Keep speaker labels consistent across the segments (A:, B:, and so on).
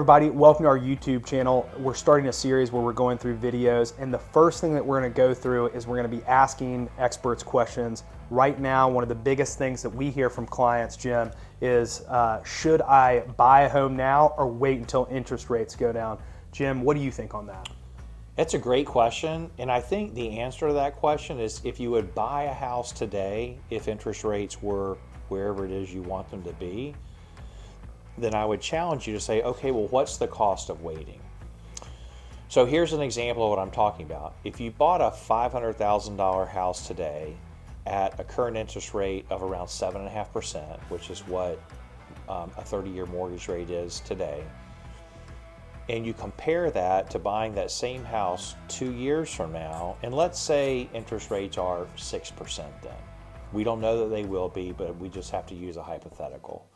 A: everybody, welcome to our YouTube channel. We're starting a series where we're going through videos, and the first thing that we're going to go through is we're going to be asking experts questions. Right now, one of the biggest things that we hear from clients, Jim, is should I buy a home now or wait until interest rates go down? Jim, what do you think on that?
B: That's a great question, and I think the answer to that question is if you would buy a house today, if interest rates were wherever it is you want them to be, then I would challenge you to say, okay, well, what's the cost of waiting? So here's an example of what I'm talking about. If you bought a $500,000 house today at a current interest rate of around 7.5%, which is what a 30-year mortgage rate is today, and you compare that to buying that same house 2 years from now, and let's say interest rates are 6% then. We don't know that they will be, but we just have to use a hypothetical.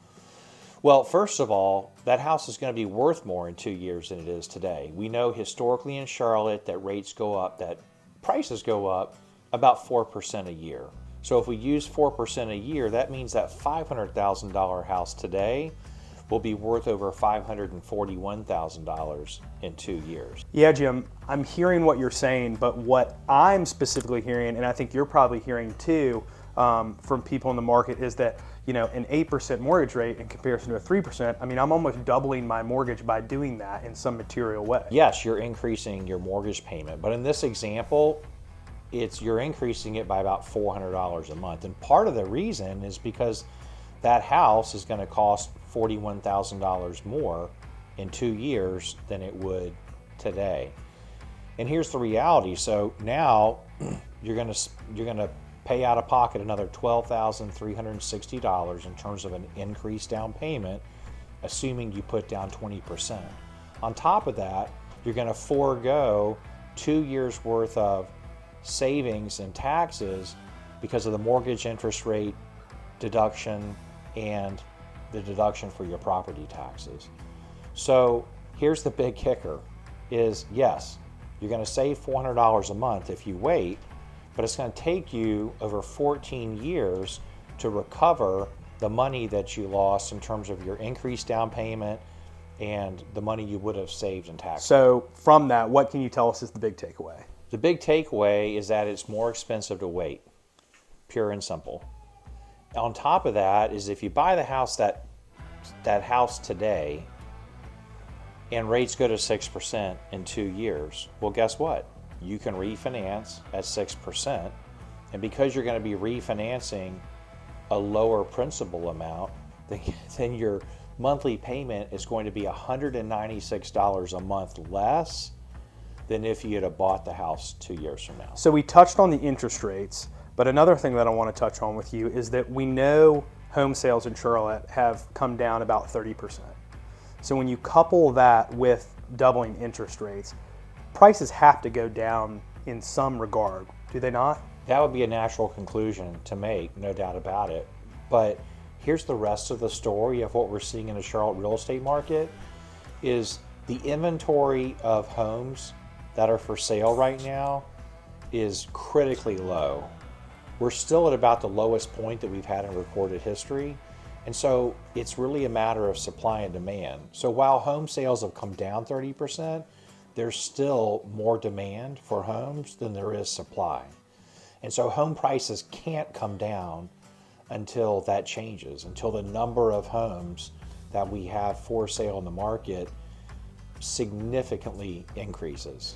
B: Well, first of all, that house is going to be worth more in 2 years than it is today. We know historically in Charlotte that rates go up, that prices go up about 4% a year. So if we use 4% a year, that means that $500,000 house today will be worth over $541,000 in 2 years.
A: Yeah, Jim, I'm hearing what you're saying, but what I'm specifically hearing, and I think you're probably hearing too, from people in the market is that, you know, an 8% mortgage rate in comparison to a 3%, I mean, I'm almost doubling my mortgage by doing that in some material way.
B: Yes, you're increasing your mortgage payment, but in this example, you're increasing it by about $400 a month. And part of the reason is because that house is going to cost $41,000 more in 2 years than it would today. And here's the reality. So now you're going to pay out of pocket another $12,360 in terms of an increased down payment, assuming you put down 20%. On top of that, you're going to forego 2 years worth of savings and taxes because of the mortgage interest rate deduction and the deduction for your property taxes. So here's the big kicker is, yes, you're going to save $400 a month if you wait, but it's going to take you over 14 years to recover the money that you lost in terms of your increased down payment and the money you would have saved in taxes.
A: So from that, what can you tell us is the big takeaway?
B: The big takeaway is that it's more expensive to wait, pure and simple. On top of that is if you buy the house that house today and rates go to 6% in 2 years, well, guess what? You can refinance at 6%, and because you're going to be refinancing a lower principal amount, then your monthly payment is going to be $196 a month less than if you had bought the house 2 years from now.
A: So we touched on the interest rates, but another thing that I want to touch on with you is that we know home sales in Charlotte have come down about 30%. So when you couple that with doubling interest rates, prices have to go down in some regard, do they not?
B: That would be a natural conclusion to make, no doubt about it. But here's the rest of the story of what we're seeing in the Charlotte real estate market is the inventory of homes that are for sale right now is critically low. We're still at about the lowest point that we've had in recorded history. And so it's really a matter of supply and demand. So while home sales have come down 30%, there's still more demand for homes than there is supply. And so home prices can't come down until that changes, until the number of homes that we have for sale in the market significantly increases.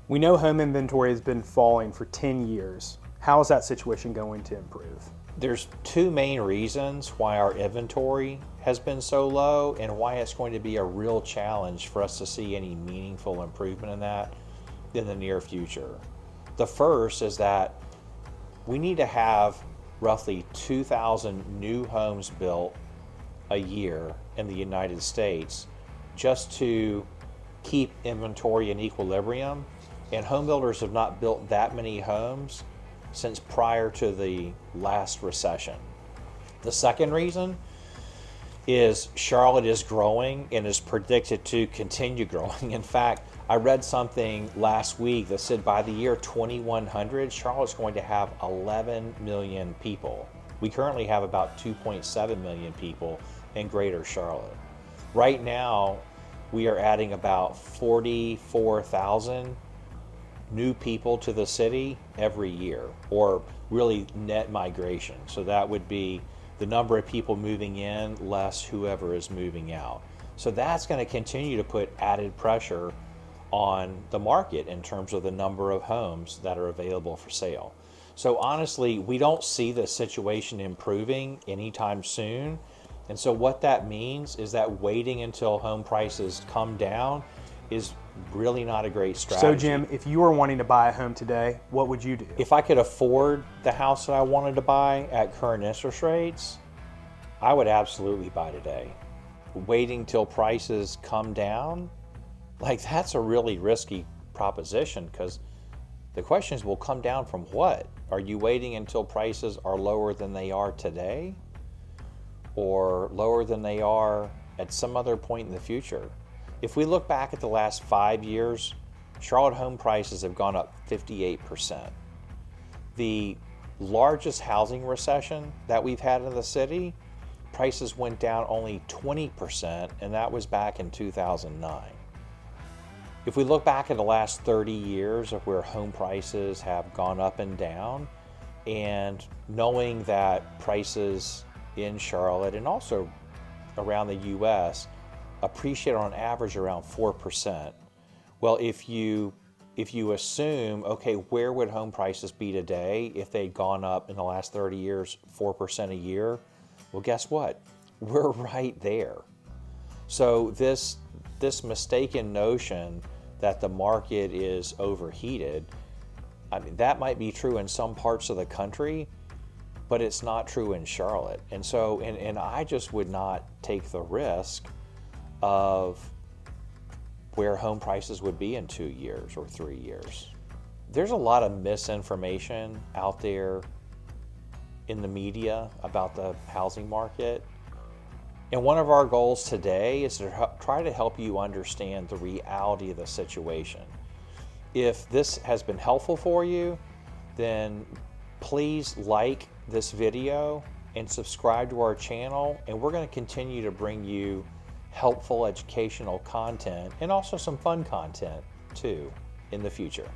A: We know home inventory has been falling for 10 years. How is that situation going to improve?
B: There's two main reasons why our inventory has been so low and why it's going to be a real challenge for us to see any meaningful improvement in that in the near future. The first is that we need to have roughly 2,000 new homes built a year in the United States just to keep inventory in equilibrium, and home builders have not built that many homes since prior to the last recession. The second reason is Charlotte is growing and is predicted to continue growing. In fact, I read something last week that said by the year 2100, Charlotte's going to have 11 million people. We currently have about 2.7 million people in Greater Charlotte. Right now, we are adding about 44,000 new people to the city every year, or really net migration. So that would be the number of people moving in less whoever is moving out. So that's going to continue to put added pressure on the market in terms of the number of homes that are available for sale. So honestly, we don't see the situation improving anytime soon. And so what that means is that waiting until home prices come down is really not a great strategy.
A: So Jim, if you were wanting to buy a home today, what would you do?
B: If I could afford the house that I wanted to buy at current interest rates, I would absolutely buy today. Waiting till prices come down, like that's a really risky proposition, because the question is, will come down from what? Are you waiting until prices are lower than they are today, or lower than they are at some other point in the future? If we look back at the last 5 years, Charlotte home prices have gone up 58%. The largest housing recession that we've had in the city, prices went down only 20%, and that was back in 2009. If we look back at the last 30 years of where home prices have gone up and down, and knowing that prices in Charlotte and also around the US appreciate on average around 4%. Well, if you assume, okay, where would home prices be today if they'd gone up in the last 30 years 4% a year? Well, guess what? We're right there. So this mistaken notion that the market is overheated, I mean, that might be true in some parts of the country, but it's not true in Charlotte. And so, and I just would not take the risk of where home prices would be in 2 years or 3 years. There's a lot of misinformation out there in the media about the housing market. And one of our goals today is to try to help you understand the reality of the situation. If this has been helpful for you, then please like this video and subscribe to our channel, and we're going to continue to bring you helpful educational content and also some fun content too in the future.